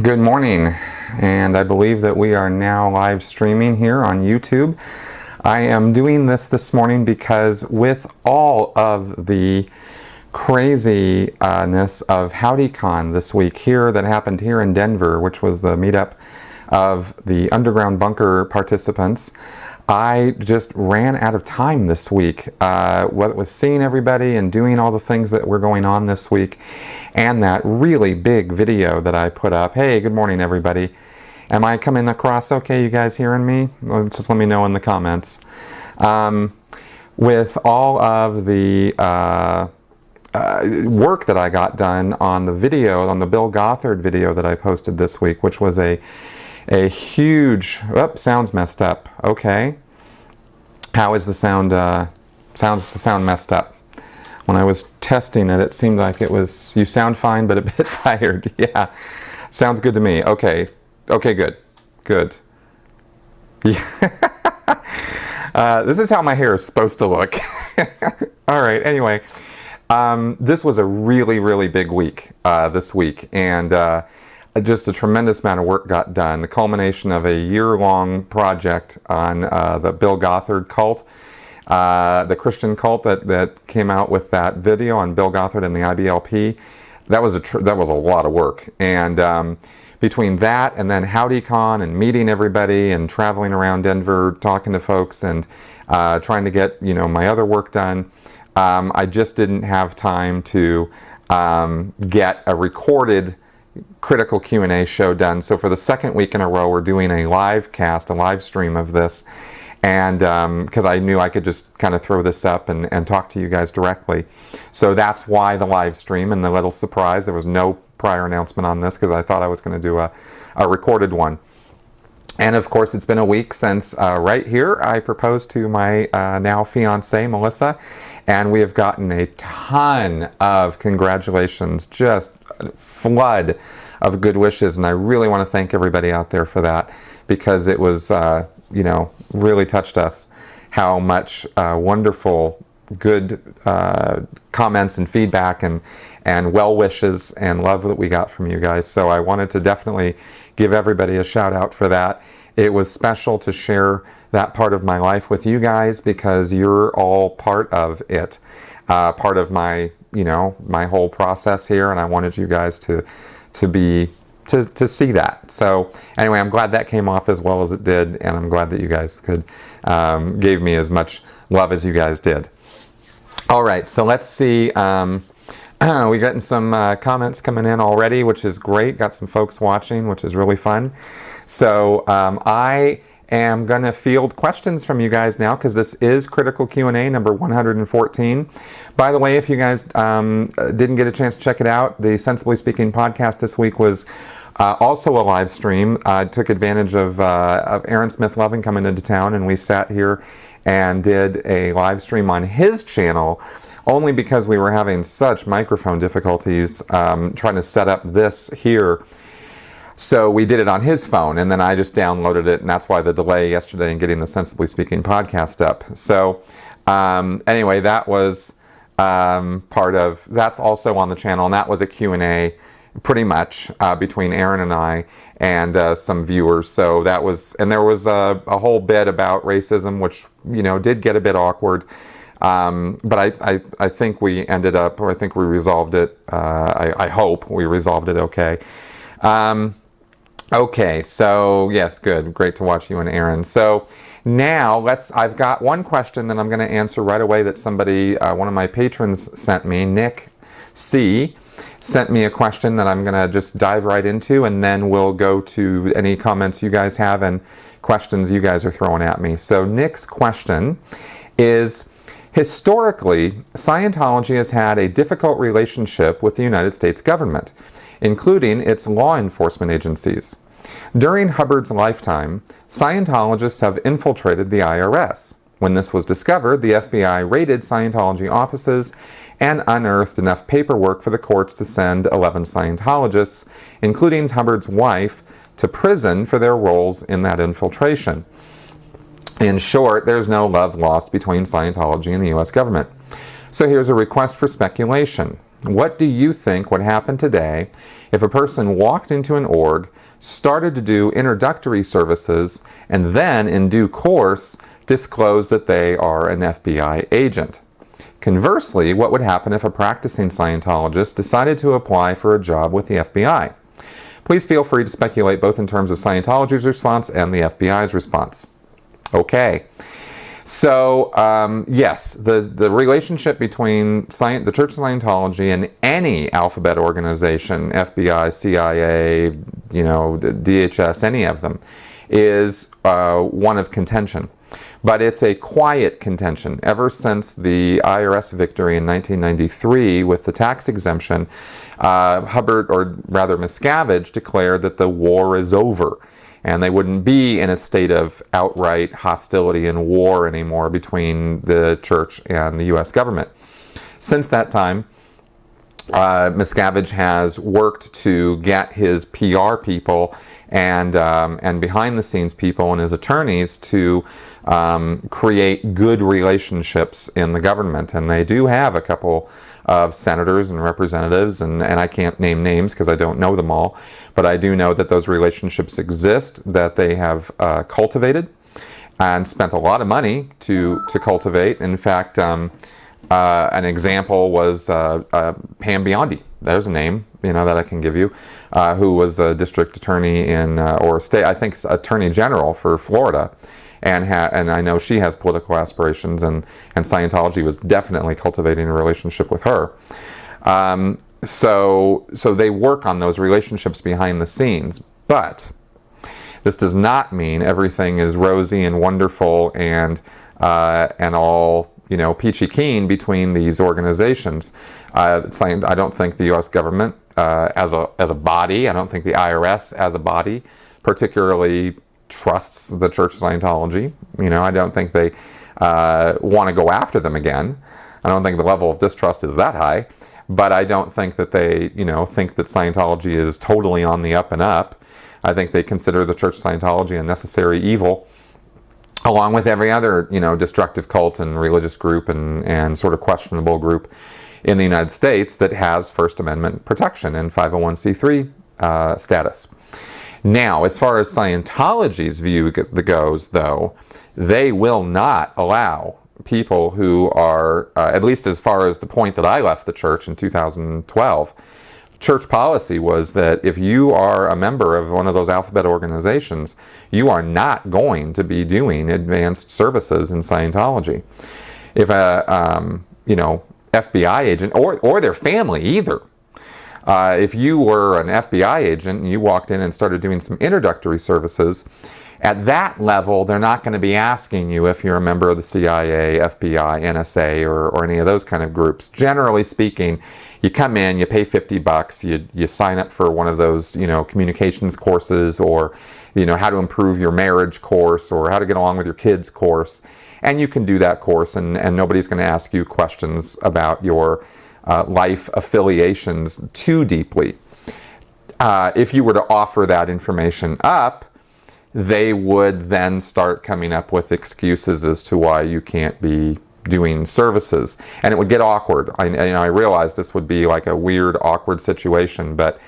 Good morning, and I believe that we are now live streaming here on YouTube. I am doing this morning because with all of the craziness of HowdyCon this week here that happened here in Denver, which was the meetup of the underground bunker participants, I just ran out of time this week, what with seeing everybody and doing all the things that were going on this week, and that really big video that I put up. Hey, good morning, everybody. Am I coming across okay? You guys hearing me? Just let me know in the comments. With all of the work that I got done on the video, on the Bill Gothard video that I posted this week, which was a huge, sound's messed up. Okay. How is the sound, sounds the sound messed up? When I was testing it, it seemed like it was, you sound fine, but a bit tired. Yeah. Sounds good to me. Okay. Okay, good. Good. Yeah. This is how my hair is supposed to look. All right. Anyway, this was a really big week, this week. And, just a tremendous amount of work got done. The culmination of a year-long project on the Bill Gothard cult, the Christian cult that came out with that video on Bill Gothard and the IBLP. That was a lot of work. And between that and then HowdyCon and meeting everybody and traveling around Denver, talking to folks and trying to get my other work done, I just didn't have time to get a recorded critical Q&A show done. So for the second week in a row, we're doing a live cast, a live stream of this. And because I knew I could just kind of throw this up and talk to you guys directly. So that's why the live stream and the little surprise. There was no prior announcement on this because I thought I was going to do a recorded one. And of course, it's been a week since right here I proposed to my now fiance, Melissa. And we have gotten a ton of congratulations, just a flood of good wishes. And I really want to thank everybody out there for that because it was, really touched us how much wonderful, good comments and feedback and well wishes and love that we got from you guys. So I wanted to definitely give everybody a shout out for that. It was special to share that part of my life with you guys because you're all part of it, part of my, my whole process here, and I wanted you guys to see that. So anyway, I'm glad that came off as well as it did, and I'm glad that you guys gave me as much love as you guys did. All right, so let's see. We're getting some comments coming in already, which is great. Got some folks watching, which is really fun. So I am going to field questions from you guys now because this is Critical Q&A number 114. By the way, if you guys didn't get a chance to check it out, the Sensibly Speaking podcast this week was also a live stream. I took advantage of Aaron Smith-Loving coming into town, and we sat here and did a live stream on his channel only because we were having such microphone difficulties trying to set up this here. So we did it on his phone, and then I just downloaded it, and that's why the delay yesterday in getting the Sensibly Speaking podcast up. So anyway, that was that's also on the channel, and that was a Q&A pretty much between Aaron and I and some viewers. So that was, and there was a whole bit about racism, which, did get a bit awkward. But I think we ended up, or I think we resolved it. I hope we resolved it okay. Okay, so yes, good. Great to watch you and Aaron. So now I've got one question that I'm going to answer right away that somebody, one of my patrons sent me. Nick C. sent me a question that I'm going to just dive right into, and then we'll go to any comments you guys have and questions you guys are throwing at me. So Nick's question is, historically, Scientology has had a difficult relationship with the United States government, including its law enforcement agencies. During Hubbard's lifetime, Scientologists have infiltrated the IRS. When this was discovered, the FBI raided Scientology offices and unearthed enough paperwork for the courts to send 11 Scientologists, including Hubbard's wife, to prison for their roles in that infiltration. In short, there's no love lost between Scientology and the U.S. government. So here's a request for speculation. What do you think would happen today if a person walked into an org, started to do introductory services, and then in due course disclosed that they are an FBI agent. Conversely, what would happen if a practicing Scientologist decided to apply for a job with the FBI? Please feel free to speculate both in terms of Scientology's response and the FBI's response. Okay. So, yes, the relationship between the Church of Scientology and any alphabet organization, FBI, CIA, DHS, any of them, is one of contention. But it's a quiet contention. Ever since the IRS victory in 1993 with the tax exemption, Hubbard, or rather Miscavige, declared that the war is over. And they wouldn't be in a state of outright hostility and war anymore between the church and the U.S. government. Since that time, Miscavige has worked to get his PR people and behind-the-scenes people and his attorneys to create good relationships in the government. And they do have a couple of senators and representatives, and I can't name names because I don't know them all, but I do know that those relationships exist, that they have cultivated and spent a lot of money to cultivate. In fact, an example was Pam Biondi. There's a name, that I can give you, who was a district attorney or state, I think, attorney general for Florida. And I know she has political aspirations, and Scientology was definitely cultivating a relationship with her. So they work on those relationships behind the scenes. But this does not mean everything is rosy and wonderful and all peachy keen between these organizations. I don't think the U.S. government as a body, I don't think the IRS as a body particularly trusts the Church of Scientology. I don't think they want to go after them again. I don't think the level of distrust is that high, but I don't think that they, think that Scientology is totally on the up and up. I think they consider the Church of Scientology a necessary evil, along with every other, destructive cult and religious group and sort of questionable group in the United States that has First Amendment protection and 501c3 status. Now, as far as Scientology's view goes, though, they will not allow people who are, at least as far as the point that I left the church in 2012, church policy was that if you are a member of one of those alphabet organizations, you are not going to be doing advanced services in Scientology. If a, FBI agent, or their family either, if you were an FBI agent and you walked in and started doing some introductory services, at that level, they're not going to be asking you if you're a member of the CIA, FBI, NSA, or any of those kind of groups. Generally speaking, you come in, you pay $50, you sign up for one of those, communications courses, or, how to improve your marriage course, or how to get along with your kids course, and you can do that course, and nobody's going to ask you questions about your life affiliations too deeply. If you were to offer that information up, they would then start coming up with excuses as to why you can't be doing services, and it would get awkward. I realize this would be like a weird, awkward situation, but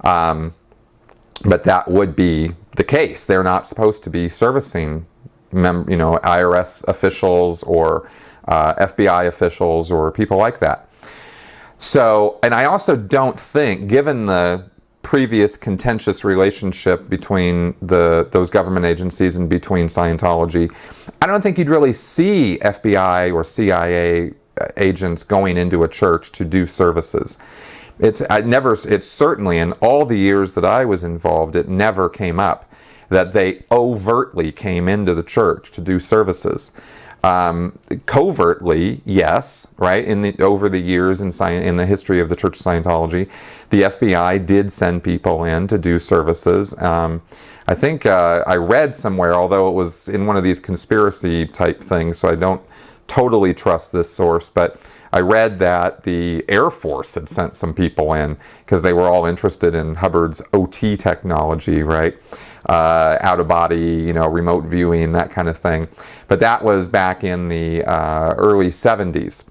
that would be the case. They're not supposed to be servicing, IRS officials or FBI officials or people like that. So, and I also don't think, given the previous contentious relationship between those government agencies and between Scientology, I don't think you'd really see FBI or CIA agents going into a church to do services. It's certainly, in all the years that I was involved, it never came up that they overtly came into the church to do services. Covertly, yes, right? Over the years in the history of the Church of Scientology, the FBI did send people in to do services. I think I read somewhere, although it was in one of these conspiracy type things, so I don't totally trust this source, but I read that the Air Force had sent some people in because they were all interested in Hubbard's OT technology, right? Out of body, remote viewing, that kind of thing. But that was back in the early 70s.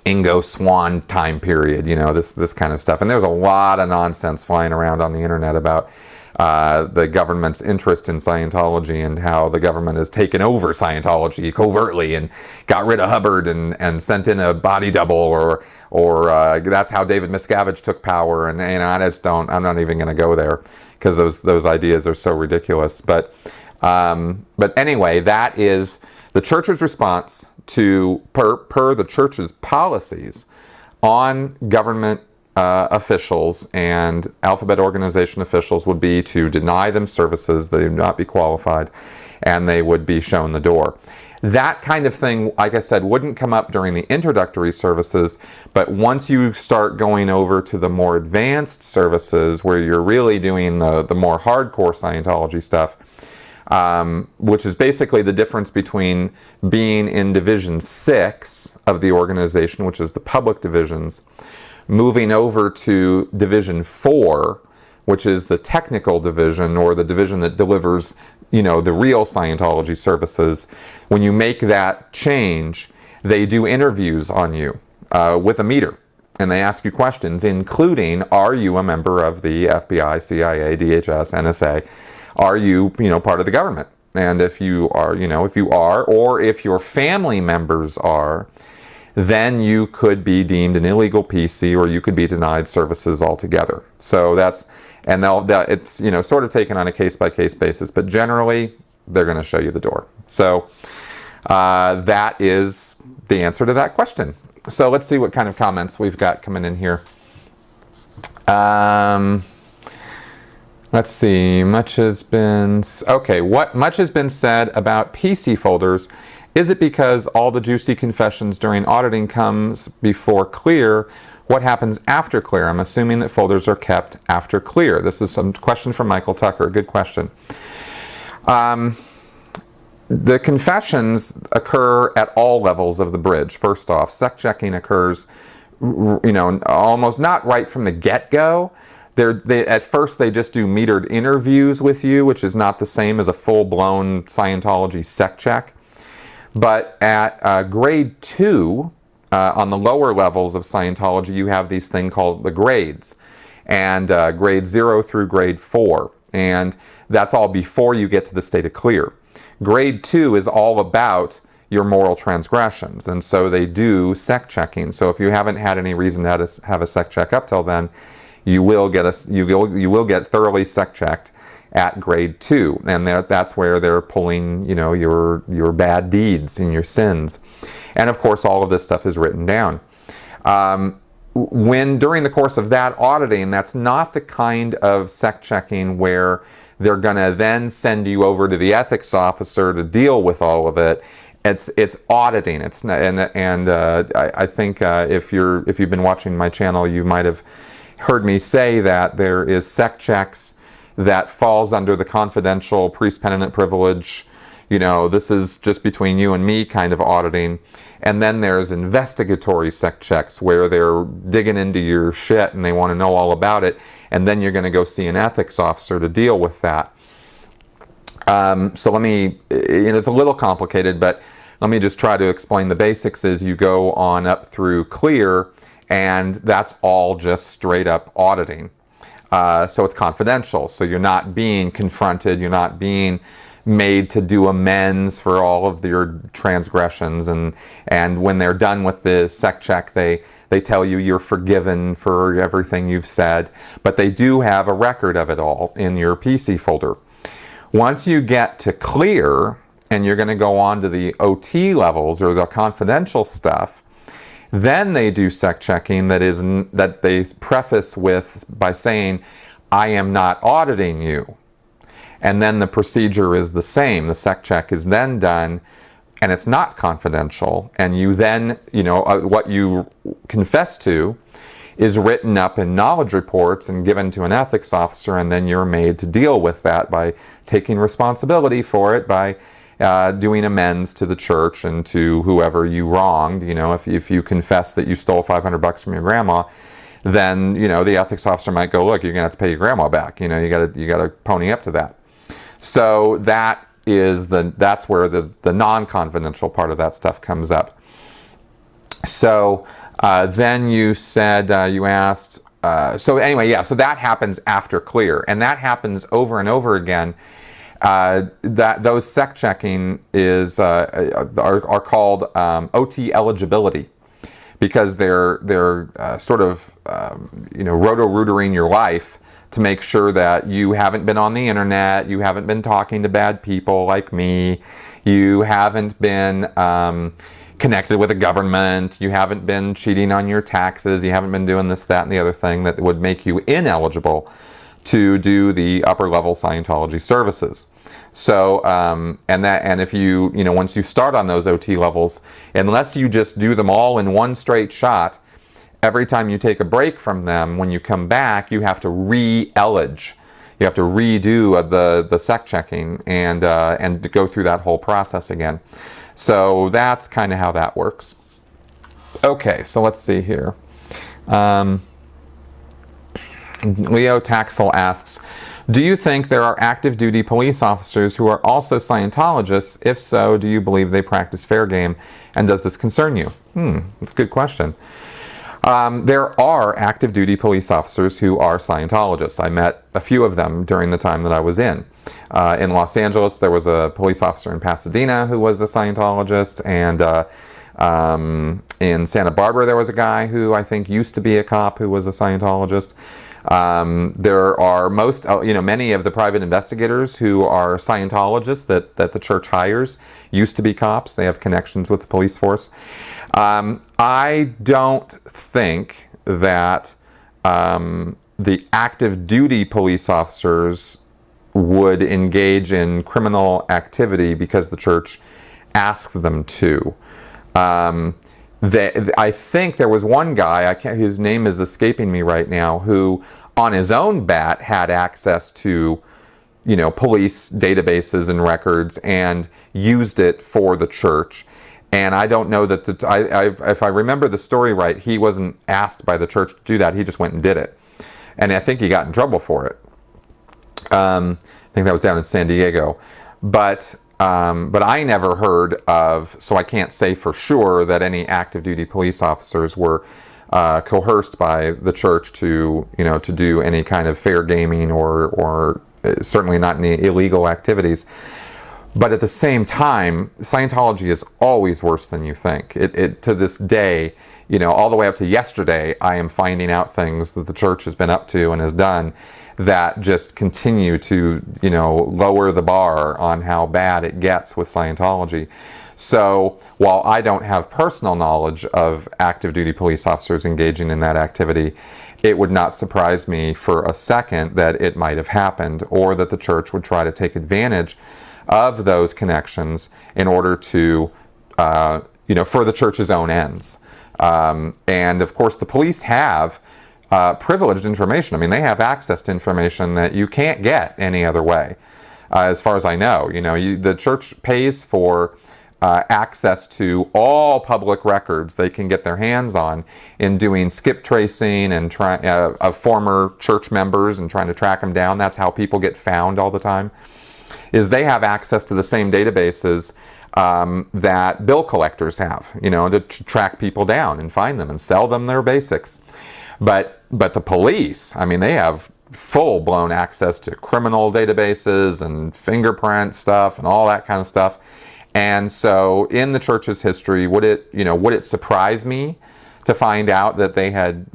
Ingo Swann time period, this kind of stuff. And there's a lot of nonsense flying around on the internet about the government's interest in Scientology and how the government has taken over Scientology covertly and got rid of Hubbard and sent in a body double, or that's how David Miscavige took power. And I'm not even going to go there because those ideas are so ridiculous. But anyway, that is the church's response to per the church's policies on government officials and alphabet organization officials would be to deny them services. They would not be qualified, and they would be shown the door. That kind of thing, like I said, wouldn't come up during the introductory services, but once you start going over to the more advanced services where you're really doing the more hardcore Scientology stuff, which is basically the difference between being in Division 6 of the organization, which is the public divisions, moving over to Division 4, which is the technical division, or the division that delivers, the real Scientology services. When you make that change, they do interviews on you with a meter, and they ask you questions, including, are you a member of the FBI, CIA, DHS, NSA? Are you, part of the government? And if you are, or if your family members are, then you could be deemed an illegal PC, or you could be denied services altogether. So it's sort of taken on a case-by-case basis, but generally they're going to show you the door. So that is the answer to that question. So let's see what kind of comments we've got coming in here. Let's see. Much has been said about PC folders. Is it because all the juicy confessions during auditing comes before clear? What happens after clear? I'm assuming that folders are kept after clear. This is some question from Michael Tucker. Good question. The confessions occur at all levels of the bridge. First off, sec checking occurs, almost not right from the get-go. At first, they just do metered interviews with you, which is not the same as a full-blown Scientology sec check. But at grade 2, on the lower levels of Scientology, you have these things called the grades, and grade 0 through grade 4. And that's all before you get to the state of clear. Grade 2 is all about your moral transgressions, and so they do sec checking. So if you haven't had any reason to have a sec check up till then, you will get thoroughly sec checked at grade 2, and that's where they're pulling, your bad deeds and your sins, and of course all of this stuff is written down. During the course of that auditing, that's not the kind of sec checking where they're going to then send you over to the ethics officer to deal with all of it. It's auditing. It's not, and I think if you've been watching my channel, you might have heard me say that there is sec checks that falls under the confidential priest penitent privilege. This is just between you and me kind of auditing. And then there's investigatory sec checks where they're digging into your shit and they want to know all about it. And then you're going to go see an ethics officer to deal with that. So it's a little complicated, but let me just try to explain the basics. Is you go on up through clear, and that's all just straight up auditing. So it's confidential. So you're not being confronted. You're not being made to do amends for all of your transgressions. And when they're done with the sec check, they tell you you're forgiven for everything you've said. But they do have a record of it all in your PC folder. Once you get to clear, and you're going to go on to the OT levels, or the confidential stuff, then they do sec checking that they preface by saying, I am not auditing you. And then the procedure is the same. The sec check is then done, and it's not confidential. And you then, what you confess to is written up in knowledge reports and given to an ethics officer, and then you're made to deal with that by taking responsibility for it, by doing amends to the church and to whoever you wronged. If you confess that you stole $500 from your grandma, then the ethics officer might go, look, you're gonna have to pay your grandma back. You gotta pony up to that. So that's where the non-confidential part of that stuff comes up. So Then you said, you asked, so anyway, yeah, so that happens after clear, and that happens over and over again. That those sec checking is are called OT eligibility, because they're sort of roto-rootering your life to make sure that you haven't been on the internet, you haven't been talking to bad people like me, you haven't been connected with the government, you haven't been cheating on your taxes, you haven't been doing this, that, and the other thing that would make you ineligible to do the upper level Scientology services. So, and if you once you start on those OT levels, unless you just do them all in one straight shot, every time you take a break from them, when you come back, you have to re-elig. You have to redo the sec checking and go through that whole process again. So that's kind of how that works. Okay, so let's see here. Leo Taxel asks, do you think there are active duty police officers who are also Scientologists? If so, do you believe they practice fair game? And does this concern you? That's a good question. There are active duty police officers who are Scientologists. I met a few of them during the time that I was in. In Los Angeles, there was a police officer in Pasadena who was a Scientologist, and in Santa Barbara there was a guy who I think used to be a cop who was a Scientologist. There are many of the private investigators who are Scientologists that the church hires used to be cops. They have connections with the police force. I don't think that the active duty police officers would engage in criminal activity because the church asked them to. I think there was one guy, whose name is escaping me right now, who on his own bat had access to police databases and records and used it for the church. And I don't know that if I remember the story right, he wasn't asked by the church to do that. He just went and did it. And I think he got in trouble for it. I think that was down in San Diego. But I never heard of, so I can't say for sure that any active duty police officers were coerced by the church to do any kind of fair gaming or certainly not any illegal activities. But at the same time, Scientology is always worse than you think. It to this day, all the way up to yesterday, I am finding out things that the church has been up to and has done that just continue to, lower the bar on how bad it gets with Scientology. So while I don't have personal knowledge of active duty police officers engaging in that activity, it would not surprise me for a second that it might have happened, or that the church would try to take advantage of those connections in order to, for the church's own ends. And of course, the police have privileged information. I mean, they have access to information that you can't get any other way. As far as I know, the church pays for access to all public records they can get their hands on in doing skip tracing and of former church members and trying to track them down. That's how people get found all the time. Is they have access to the same databases that bill collectors have, to track people down and find them and sell them their basics. But the police, I mean, they have full-blown access to criminal databases and fingerprint stuff and all that kind of stuff. And so in the church's history, would it surprise me to find out that they had,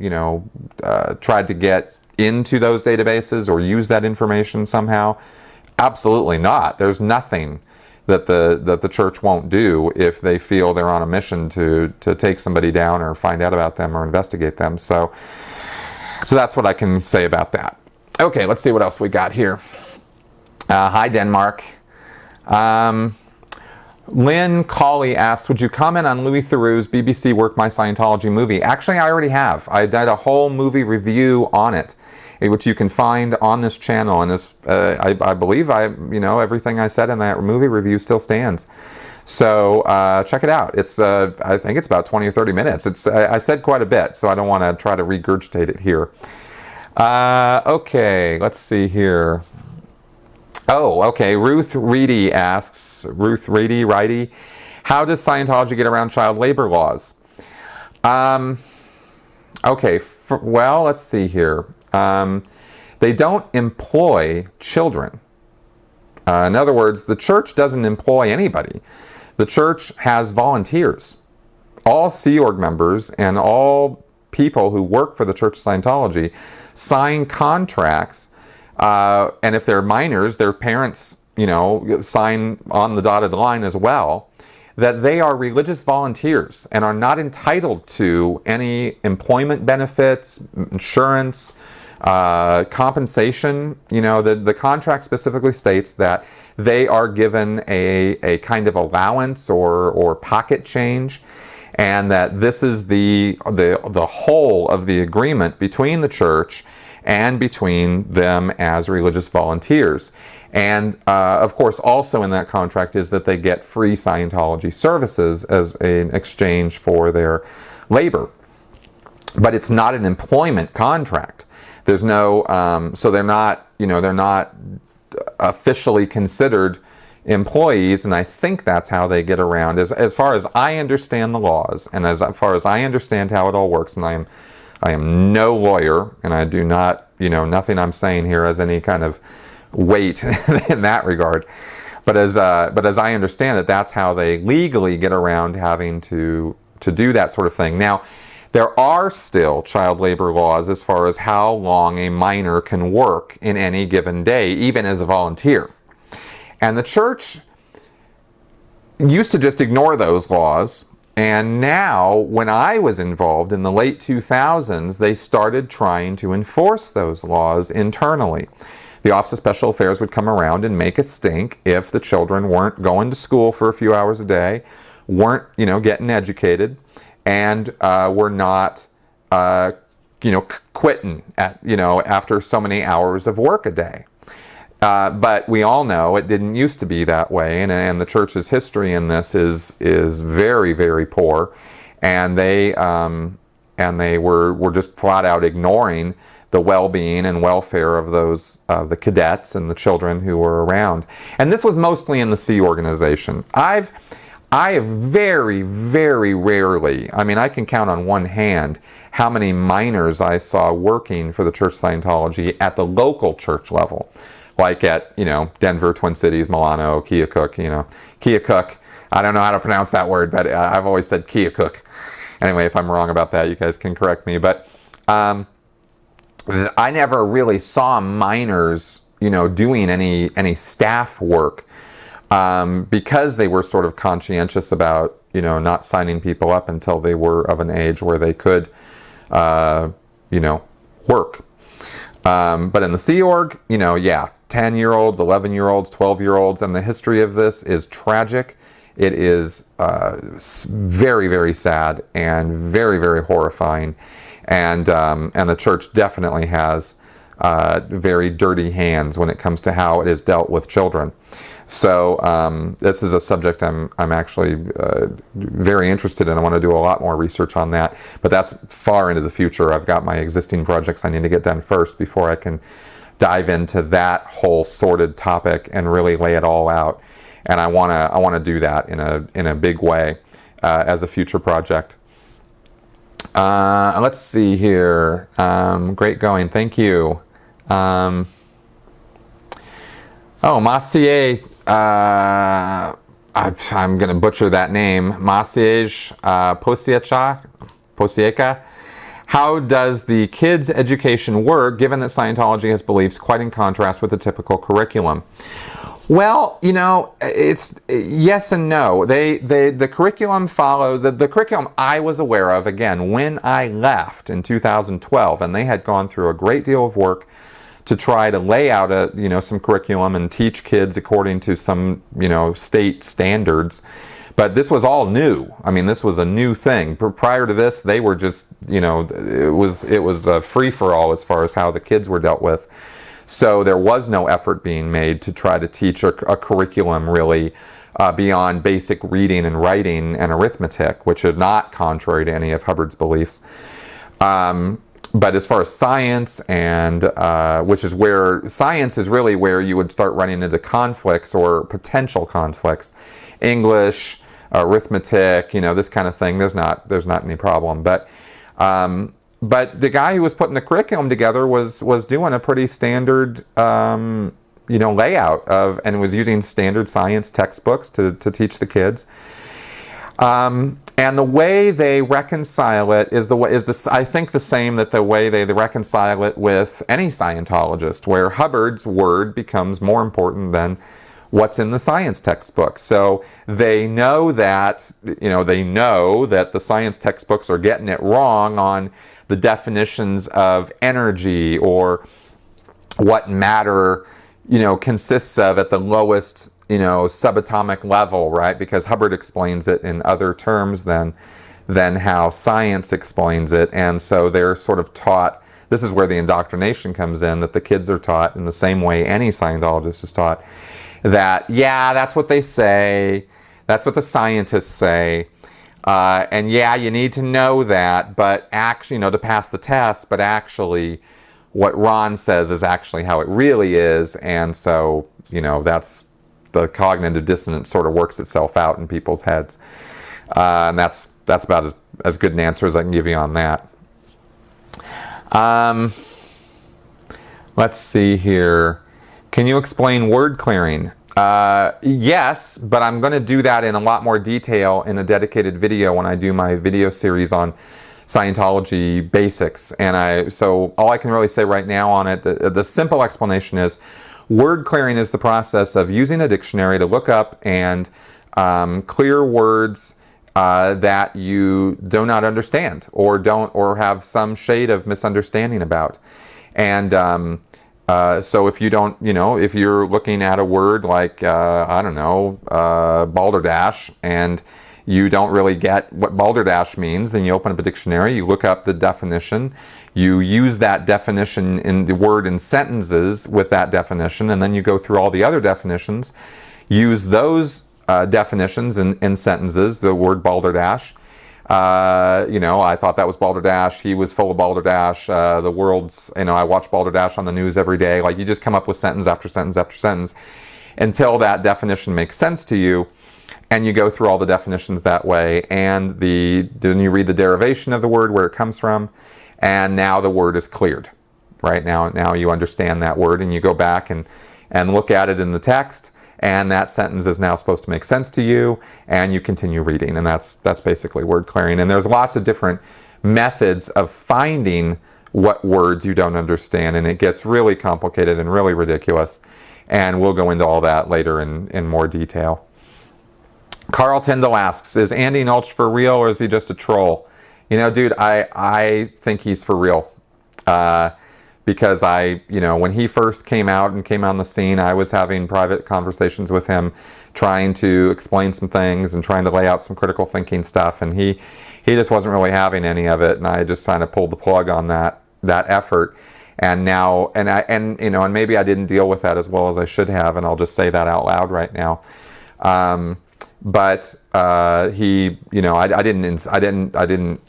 tried to get into those databases or use that information somehow? Absolutely not. There's nothing that the church won't do if they feel they're on a mission to take somebody down or find out about them or investigate them. So that's what I can say about that. Okay, let's see what else we got here. Hi, Denmark. Lynn Cawley asks, would you comment on Louis Theroux's BBC Work My Scientology movie? Actually, I already have. I did a whole movie review on it, which you can find on this channel. And this, I believe everything I said in that movie review still stands. So check it out. It's I think it's about 20 or 30 minutes. I said quite a bit, so I don't want to try to regurgitate it here. Okay, let's see here. Oh, okay. Ruth Reedy asks, Ruth Reedy, how does Scientology get around child labor laws? Okay, well, let's see here. They don't employ children. In other words, the church doesn't employ anybody. The church has volunteers. All Sea Org members and all people who work for the Church of Scientology sign contracts, and if they're minors, their parents, sign on the dotted line as well, that they are religious volunteers and are not entitled to any employment benefits, insurance, compensation. The contract specifically states that they are given a kind of allowance or pocket change, and that this is the whole of the agreement between the church and between them as religious volunteers. And of course, also in that contract is that they get free Scientology services as an exchange for their labor. But it's not an employment contract. There's no, so they're not officially considered employees, and I think that's how they get around. As far as I understand the laws, and as far as I understand how it all works, and I am no lawyer, and I do not, nothing I'm saying here has any kind of weight in that regard. But as I understand it, that's how they legally get around having to do that sort of thing. Now, there are still child labor laws as far as how long a minor can work in any given day, even as a volunteer. And the church used to just ignore those laws. And now, when I was involved in the late 2000s, they started trying to enforce those laws internally. The Office of Special Affairs would come around and make a stink if the children weren't going to school for a few hours a day, weren't, getting educated, and were not, quitting after so many hours of work a day. But we all know it didn't used to be that way, and the church's history in this is very, very poor, and they were just flat out ignoring the well-being and welfare of the cadets and the children who were around. And this was mostly in the Sea organization. I have very, very rarely, I can count on one hand how many minors I saw working for the Church of Scientology at the local church level. Like at, Denver, Twin Cities, Milano, Keokuk, Keokuk. I don't know how to pronounce that word, but I've always said Keokuk. Anyway, if I'm wrong about that, you guys can correct me. But I never really saw minors, doing any staff work. Because they were sort of conscientious about, not signing people up until they were of an age where they could, work. But in the Sea Org, 10-year-olds, 11-year-olds, 12-year-olds, and the history of this is tragic. It is very, very sad and very, very horrifying. And the church definitely has very dirty hands when it comes to how it is dealt with children. So this is a subject I'm actually very interested in. I want to do a lot more research on that, but that's far into the future. I've got my existing projects I need to get done first before I can dive into that whole sordid topic and really lay it all out. And I want to do that in a big way as a future project. Let's see here. Great going. Thank you. Maciej, I'm going to butcher that name. Maciej Posieka. How does the kids' education work, given that Scientology has beliefs quite in contrast with the typical curriculum? Well, it's yes and no. The curriculum follows the curriculum I was aware of, again, when I left in 2012, and they had gone through a great deal of work to try to lay out some curriculum and teach kids according to some, state standards. But this was all new. This was a new thing. Prior to this, they were just, it was a free-for-all as far as how the kids were dealt with. So there was no effort being made to try to teach a curriculum really beyond basic reading and writing and arithmetic, which is not contrary to any of Hubbard's beliefs. But as far as science, and which is where science is really where you would start running into conflicts or potential conflicts. English, arithmetic, this kind of thing. There's not any problem. But but the guy who was putting the curriculum together was doing a pretty standard layout of, and was using standard science textbooks to teach the kids. And the way they reconcile it is I think the same that the way they reconcile it with any Scientologist, where Hubbard's word becomes more important than what's in the science textbook. So they know that the science textbooks are getting it wrong on the definitions of energy, or what matter consists of at the lowest subatomic level, right? Because Hubbard explains it in other terms than how science explains it. And so they're sort of taught, this is where the indoctrination comes in, that the kids are taught in the same way any Scientologist is taught, that, yeah, that's what they say, that's what the scientists say, and yeah, you need to know that, but actually, to pass the test, but actually what Ron says is actually how it really is. And so, that's the cognitive dissonance sort of works itself out in people's heads. And that's about as good an answer as I can give you on that. Let's see here. Can you explain word clearing? Yes, but I'm going to do that in a lot more detail in a dedicated video when I do my video series on Scientology basics. And so all I can really say right now on it, the simple explanation is, word clearing is the process of using a dictionary to look up and clear words that you do not understand, or have some shade of misunderstanding about. And so if you don't, if you're looking at a word like balderdash, and you don't really get what balderdash means, then you open up a dictionary, you look up the definition, you use that definition in the word in sentences with that definition, and then you go through all the other definitions, use those definitions in sentences, the word balderdash. I thought that was balderdash, he was full of balderdash, the world's, I watch balderdash on the news every day. Like, you just come up with sentence after sentence after sentence until that definition makes sense to you. And you go through all the definitions that way, and then you read the derivation of the word, where it comes from, and now the word is cleared. Right now you understand that word, and you go back and look at it in the text, and that sentence is now supposed to make sense to you, and you continue reading, and that's basically word clearing. And there's lots of different methods of finding what words you don't understand, and it gets really complicated and really ridiculous, and we'll go into all that later in more detail. Carl Tyndall asks, is Andy Nulch for real, or is he just a troll? Dude, I think he's for real. Because when he first came out and came on the scene, I was having private conversations with him, trying to explain some things and trying to lay out some critical thinking stuff, and he just wasn't really having any of it, and I just kind of pulled the plug on that effort. And now, and maybe I didn't deal with that as well as I should have, and I'll just say that out loud right now. But he, I didn't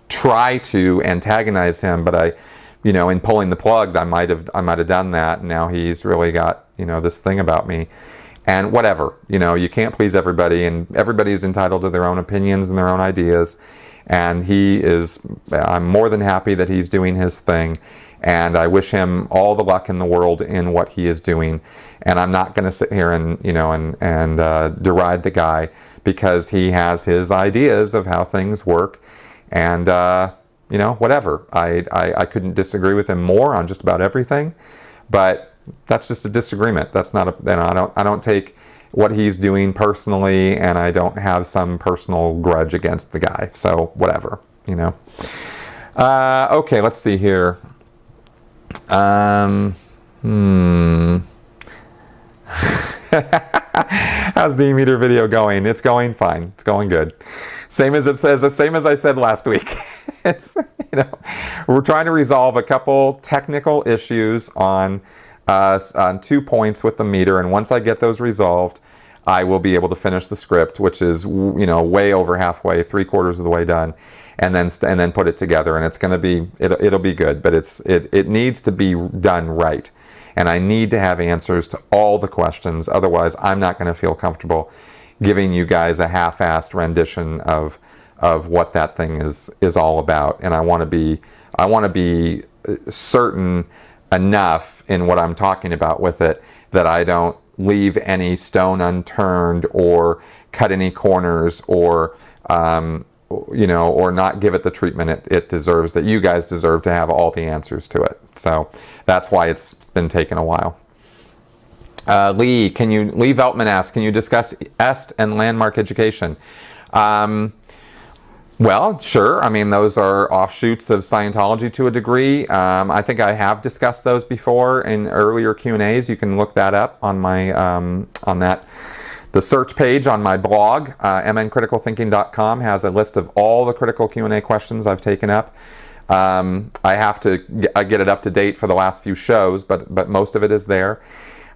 try to antagonize him, but in pulling the plug, I might have done that. And now he's really got, this thing about me, and whatever. You can't please everybody, and everybody's entitled to their own opinions and their own ideas. And I'm more than happy that he's doing his thing, and I wish him all the luck in the world in what he is doing. And I'm not going to sit here and deride the guy, because he has his ideas of how things work, and whatever. I couldn't disagree with him more on just about everything, but that's just a disagreement. That's not I don't take what he's doing personally, and I don't have some personal grudge against the guy. So whatever, Okay, let's see here. How's the e-meter video going? It's going fine. It's going good. Same as I said last week. It's, we're trying to resolve a couple technical issues on 2 points with the meter, and once I get those resolved, I will be able to finish the script, which is way over halfway, 3/4 of the way done, and then put it together, and it's going to be it'll be good, but it needs to be done right. And I need to have answers to all the questions. Otherwise, I'm not going to feel comfortable giving you guys a half-assed rendition of of what that thing is all about, and I want to be certain enough in what I'm talking about with it that I don't leave any stone unturned or cut any corners or or not give it the treatment it deserves, that you guys deserve to have all the answers to it. So that's why it's been taking a while. Lee Veltman asks, can you discuss EST and landmark education? Well, sure. I mean, those are offshoots of Scientology to a degree. I think I have discussed those before in earlier Q&As. You can look that up on my the search page on my blog. mncriticalthinking.com has a list of all the critical Q&A questions I've taken up. I have to get it up to date for the last few shows, but most of it is there.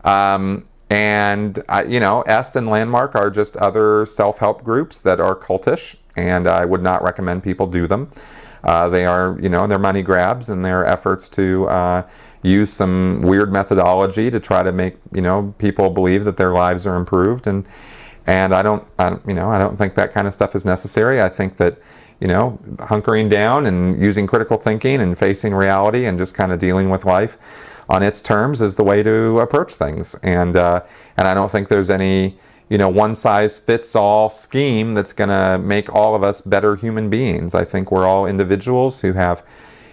EST and Landmark are just other self-help groups that are cultish, and I would not recommend people do them. They are, they're money grabs, and their efforts to use some weird methodology to try to make, people believe that their lives are improved, and I don't think that kind of stuff is necessary. I think that, hunkering down and using critical thinking and facing reality and just kind of dealing with life on its terms is the way to approach things. And I don't think there's any, one-size-fits-all scheme that's going to make all of us better human beings. I think we're all individuals who have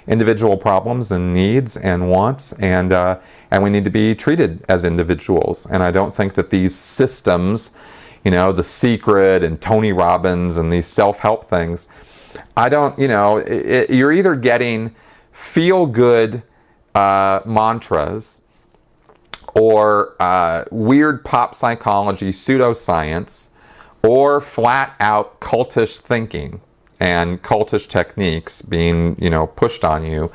individual problems and needs and wants, and we need to be treated as individuals. And I don't think that these systems, The Secret and Tony Robbins and these self-help things, you're either getting feel-good mantras or weird pop psychology pseudoscience, or flat out cultish thinking and cultish techniques being pushed on you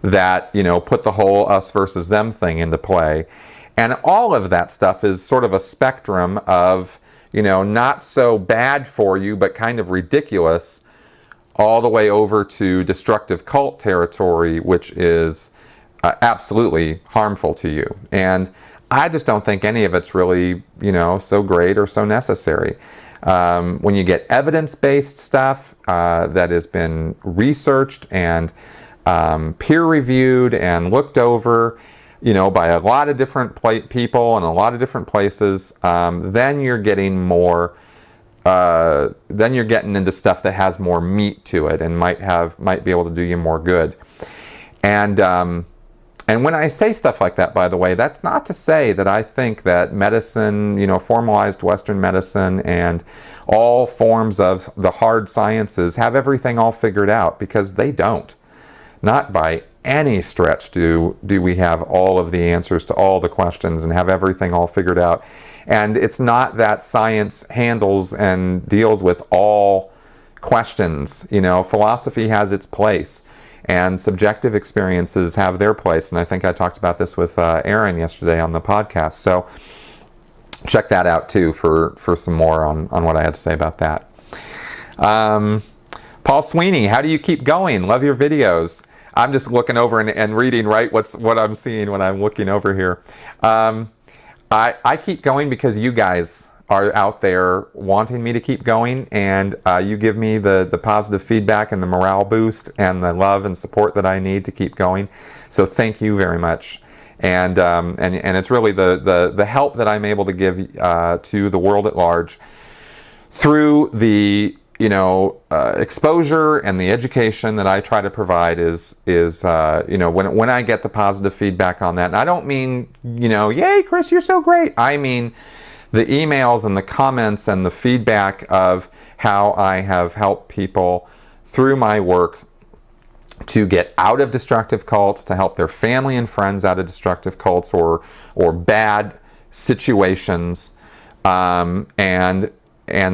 that put the whole us versus them thing into play. And all of that stuff is sort of a spectrum of not so bad for you but kind of ridiculous, all the way over to destructive cult territory, which is absolutely harmful to you. And I just don't think any of it's really, so great or so necessary. When you get evidence-based stuff that has been researched and peer-reviewed and looked over, by a lot of different people and a lot of different places, then you're getting more. Then you're getting into stuff that has more meat to it and might be able to do you more good. And when I say stuff like that, by the way, that's not to say that I think that medicine, formalized Western medicine and all forms of the hard sciences have everything all figured out, because they don't. Not by any stretch do we have all of the answers to all the questions and have everything all figured out. And it's not that science handles and deals with all questions. Philosophy has its place, and subjective experiences have their place. And I think I talked about this with Aaron yesterday on the podcast. So check that out too for some more on what I had to say about that. Paul Sweeney, how do you keep going? Love your videos. I'm just looking over and reading what I'm seeing when I'm looking over here. I keep going because you guys are out there wanting me to keep going, and you give me the positive feedback and the morale boost and the love and support that I need to keep going. So thank you very much. And it's really the help that I'm able to give to the world at large through the exposure and the education that I try to provide is when I get the positive feedback on that. And I don't mean yay Chris, you're so great. I mean the emails and the comments and the feedback of how I have helped people through my work to get out of destructive cults, to help their family and friends out of destructive cults or bad situations, and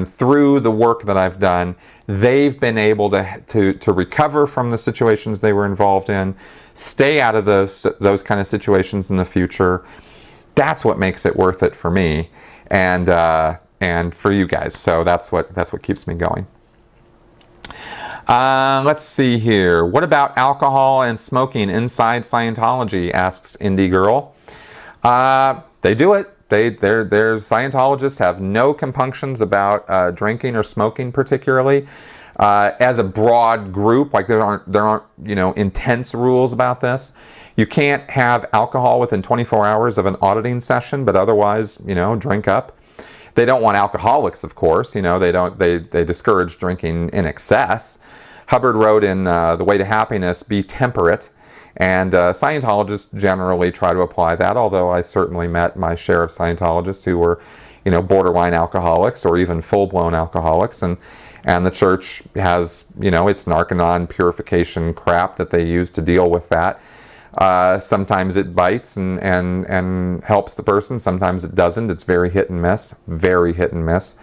through the work that I've done, they've been able to recover from the situations they were involved in, stay out of those kind of situations in the future. That's what makes it worth it for me, and for you guys. So that's what keeps me going. Let's see here. What about alcohol and smoking inside Scientology? Asks Indie Girl. They do it. Their Scientologists have no compunctions about drinking or smoking particularly. As a broad group, like there aren't intense rules about this. You can't have alcohol within 24 hours of an auditing session, but otherwise, drink up. They don't want alcoholics, of course. They discourage drinking in excess. Hubbard wrote in The Way to Happiness, be temperate. And Scientologists generally try to apply that, although I certainly met my share of Scientologists who were, borderline alcoholics or even full-blown alcoholics. And the church has, its Narconon purification crap that they use to deal with that. Sometimes it bites and helps the person. Sometimes it doesn't. It's very hit and miss. Very hit and miss.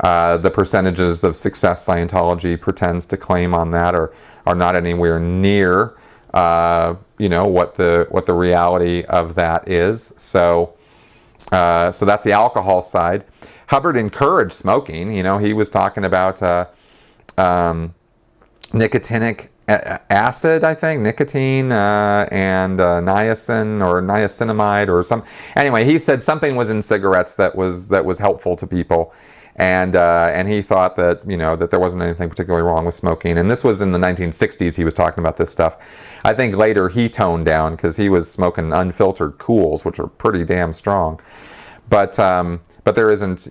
The percentages of success Scientology pretends to claim on that are not anywhere near what the reality of that is. So that's the alcohol side. Hubbard encouraged smoking. He was talking about nicotinic acid, I think, nicotine and niacin or niacinamide or some. Anyway, he said something was in cigarettes that was helpful to people. And he thought that that there wasn't anything particularly wrong with smoking. And this was in the 1960s. He was talking about this stuff. I think later he toned down because he was smoking unfiltered Cools, which are pretty damn strong. But there isn't.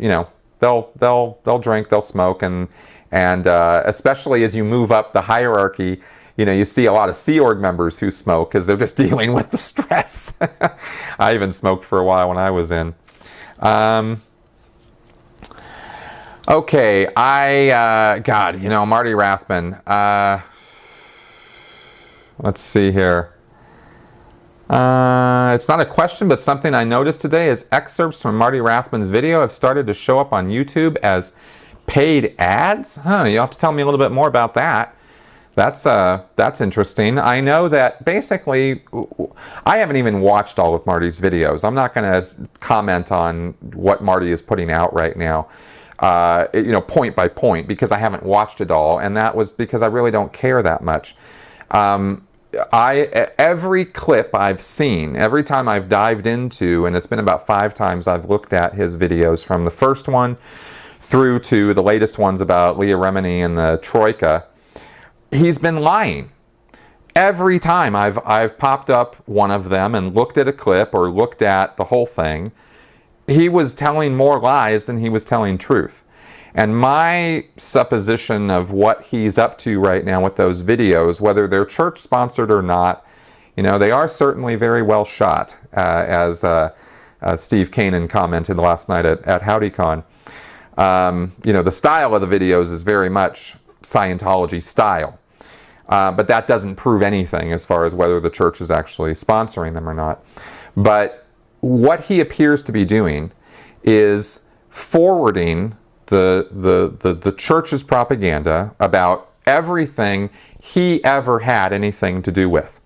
They'll drink, they'll smoke, and especially as you move up the hierarchy, you see a lot of Sea Org members who smoke because they're just dealing with the stress. I even smoked for a while when I was in. Okay, Marty Rathman. Let's see here. It's not a question, but something I noticed today is excerpts from Marty Rathman's video have started to show up on YouTube as paid ads. You'll have to tell me a little bit more about that. That's interesting. I know that basically, I haven't even watched all of Marty's videos. I'm not going to comment on what Marty is putting out right now. Point by point, because I haven't watched it all, and that was because I really don't care that much. Every clip I've seen, every time I've dived into, and it's been about 5 times I've looked at his videos, from the first one through to the latest ones about Leah Remini and the Troika, he's been lying. Every time I've popped up one of them and looked at a clip or looked at the whole thing, he was telling more lies than he was telling truth. And my supposition of what he's up to right now with those videos, whether they're church sponsored or not, they are certainly very well shot, as Steve Kanan commented last night at HowdyCon. The style of the videos is very much Scientology style. But that doesn't prove anything as far as whether the church is actually sponsoring them or not. But what he appears to be doing is forwarding the church's propaganda about everything he ever had anything to do with.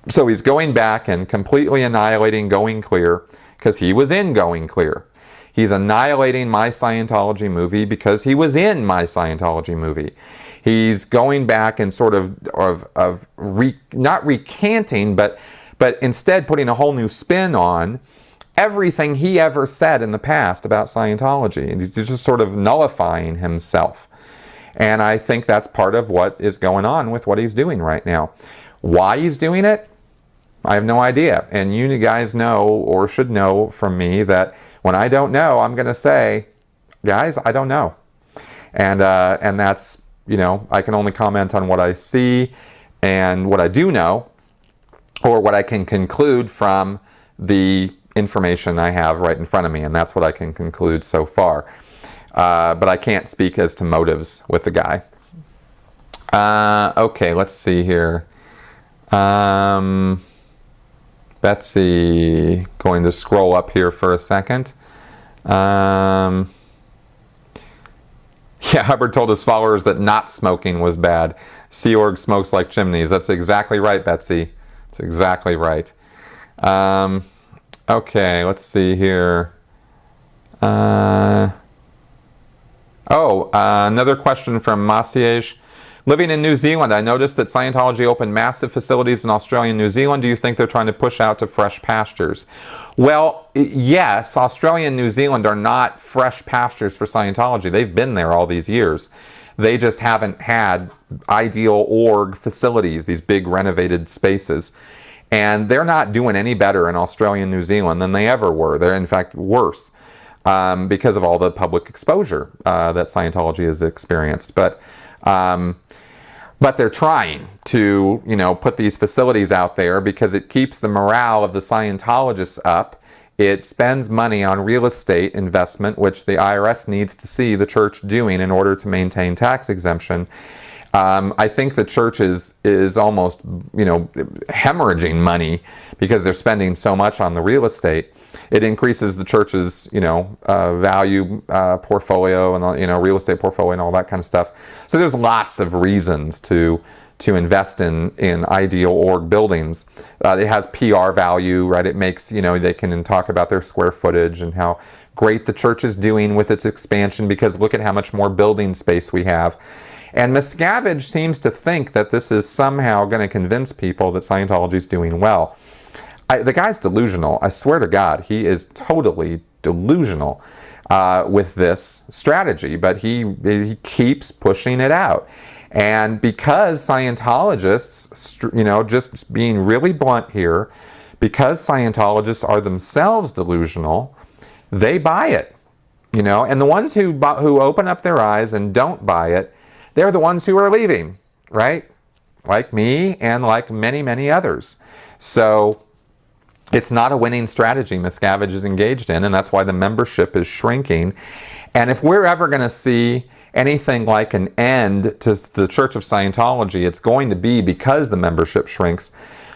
So he's going back and completely annihilating Going Clear because he was in Going Clear. He's annihilating My Scientology Movie because he was in My Scientology Movie. He's going back and sort of not recanting, but instead putting a whole new spin on everything he ever said in the past about Scientology. And he's just sort of nullifying himself. And I think that's part of what is going on with what he's doing right now. Why he's doing it, I have no idea. And you guys know, or should know from me, that when I don't know, I'm going to say, guys, I don't know. And that's, I can only comment on what I see and what I do know, or what I can conclude from the information I have right in front of me, and that's what I can conclude so far. But I can't speak as to motives with the guy. Okay, let's see here. Betsy, going to scroll up here for a second. Yeah, Hubbard told his followers that not smoking was bad. Sea Org smokes like chimneys. That's exactly right, Betsy. That's exactly right. Okay, let's see here. Another question from Maciej. Living in New Zealand, I noticed that Scientology opened massive facilities in Australia and New Zealand. Do you think they're trying to push out to fresh pastures? Well, yes, Australia and New Zealand are not fresh pastures for Scientology. They've been there all these years. They just haven't had ideal org facilities, these big renovated spaces. And they're not doing any better in Australia and New Zealand than they ever were. They're in fact worse because of all the public exposure that Scientology has experienced. But they're trying to, put these facilities out there because it keeps the morale of the Scientologists up. It spends money on real estate investment, which the IRS needs to see the church doing in order to maintain tax exemption. I think the church is almost, hemorrhaging money because they're spending so much on the real estate. It increases the church's, value portfolio and, real estate portfolio and all that kind of stuff. So there's lots of reasons to invest in ideal org buildings. It has PR value, right? It makes, they can talk about their square footage and how great the church is doing with its expansion because look at how much more building space we have. And Miscavige seems to think that this is somehow going to convince people that Scientology is doing well. The guy's delusional. I swear to God, he is totally delusional with this strategy, but he keeps pushing it out. And because Scientologists, just being really blunt here, because Scientologists are themselves delusional, they buy it, and the ones who open up their eyes and don't buy it, they're the ones who are leaving, right? Like me and like many, many others. So it's not a winning strategy Miscavige is engaged in, and that's why the membership is shrinking. And if we're ever going to see anything like an end to the Church of Scientology, it's going to be because the membership shrinks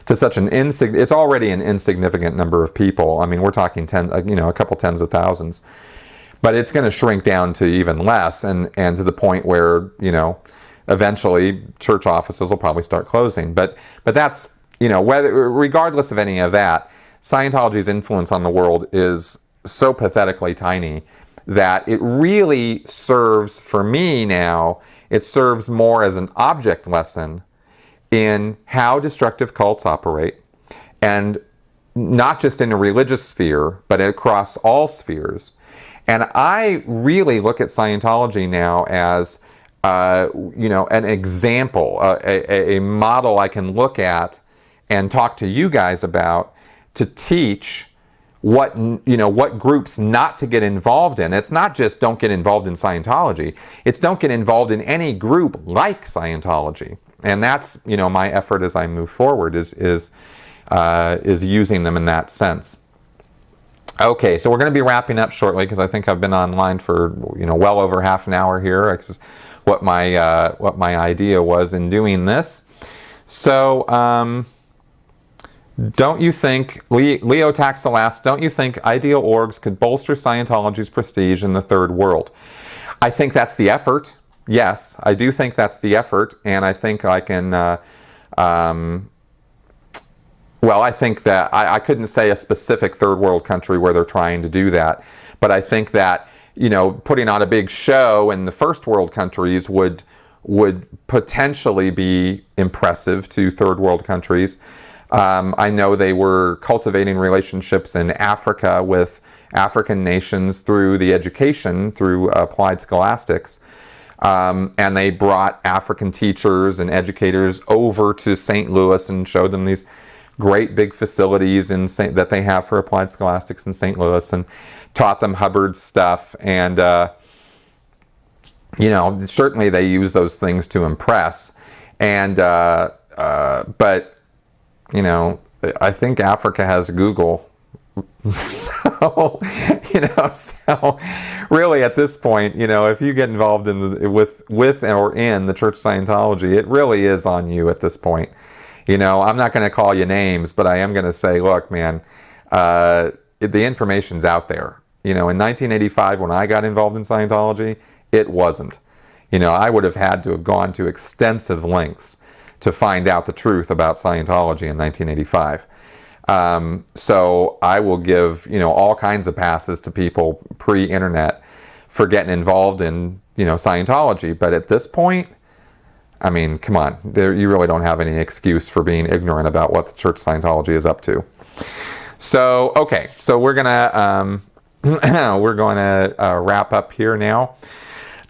to such an it's already an insignificant number of people. I mean, we're talking a couple tens of thousands. But it's going to shrink down to even less and to the point where, eventually church offices will probably start closing. But that's, regardless of any of that, Scientology's influence on the world is so pathetically tiny that it really serves, for me now, it serves more as an object lesson in how destructive cults operate, and not just in a religious sphere, but across all spheres. And I really look at Scientology now as, an example, a model I can look at and talk to you guys about to teach what groups not to get involved in. It's not just don't get involved in Scientology. It's don't get involved in any group like Scientology. And that's, my effort as I move forward is using them in that sense. Okay, so we're going to be wrapping up shortly because I think I've been online for well over half an hour here. That's what my idea was in doing this. So don't you think Leo Tax the Last? Don't you think ideal orgs could bolster Scientology's prestige in the third world? I think that's the effort. Yes, I do think that's the effort, and I think I can. Well, I think that I couldn't say a specific third world country where they're trying to do that, but I think that putting on a big show in the first world countries would potentially be impressive to third world countries. I know they were cultivating relationships in Africa with African nations through the education, through applied scholastics. And they brought African teachers and educators over to St. Louis and showed them these great big facilities that they have for applied scholastics in St. Louis, and taught them Hubbard's stuff. And certainly they use those things to impress. And but I think Africa has Google. So really at this point, if you get involved with or in the Church of Scientology, it really is on you at this point. I'm not going to call you names, but I am going to say, look, man, the information's out there. In 1985, when I got involved in Scientology, it wasn't. I would have had to have gone to extensive lengths to find out the truth about Scientology in 1985. So I will give, all kinds of passes to people pre-internet for getting involved in, Scientology. But at this point, I mean, come on. You really don't have any excuse for being ignorant about what the Church Scientology is up to. So, okay. So we're gonna wrap up here now.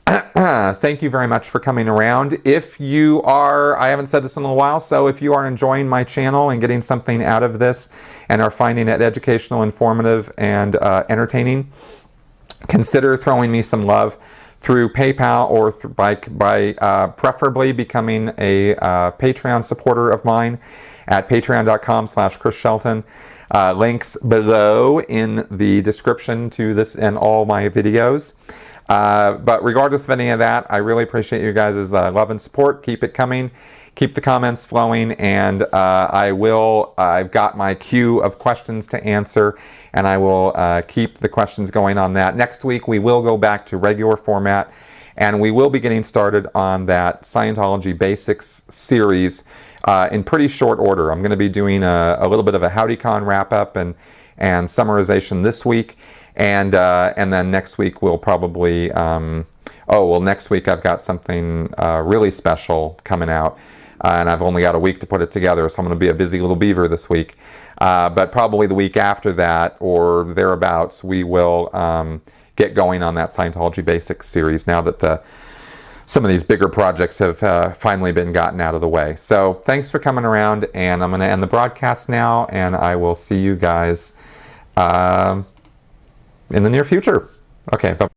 Thank you very much for coming around. If you are, I haven't said this in a while, so if you are enjoying my channel and getting something out of this and are finding it educational, informative, and entertaining, consider throwing me some love through PayPal or by preferably becoming a Patreon supporter of mine at patreon.com/Chris Shelton. Links below in the description to this and all my videos. But regardless of any of that, I really appreciate you guys' love and support. Keep it coming. Keep the comments flowing, and I've got my queue of questions to answer, and I will keep the questions going on that. Next week, we will go back to regular format, and we will be getting started on that Scientology Basics series in pretty short order. I'm going to be doing a little bit of a HowdyCon wrap-up and summarization this week. And then next week we'll probably, next week I've got something really special coming out, and I've only got a week to put it together, so I'm going to be a busy little beaver this week. But probably the week after that, or thereabouts, we will get going on that Scientology Basics series now that some of these bigger projects have finally been gotten out of the way. So thanks for coming around, and I'm going to end the broadcast now, and I will see you guys in the near future. Okay, bye.